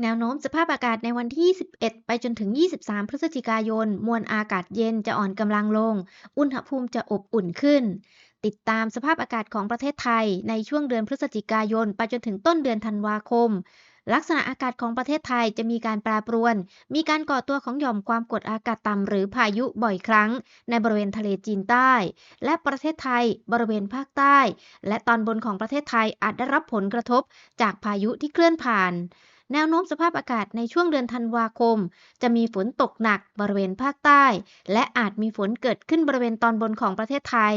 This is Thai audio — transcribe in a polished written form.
แนวโน้มสภาพอากาศในวันที่ 21 ไปจนถึง 23 พฤศจิกายน มวลอากาศเย็นจะอ่อนกำลังลง อุณหภูมิจะอบอุ่นขึ้น ติดตามสภาพอากาศของประเทศไทยในช่วงเดือนพฤศจิกายนไปจนถึงต้นเดือนธันวาคม ลักษณะอากาศของประเทศไทยจะมีการแปรปรวน มีการก่อตัวของหย่อมความกดอากาศต่ำหรือพายุบ่อยครั้งในบริเวณทะเลจีนใต้ และประเทศไทยบริเวณภาคใต้ และตอนบนของประเทศไทยอาจได้รับผลกระทบจากพายุที่เคลื่อนผ่าน แนวโน้มสภาพอากาศในช่วงเดือนธันวาคมจะมีฝนตกหนักบริเวณภาคใต้และอาจมีฝนเกิดขึ้นบริเวณตอนบนของประเทศไทย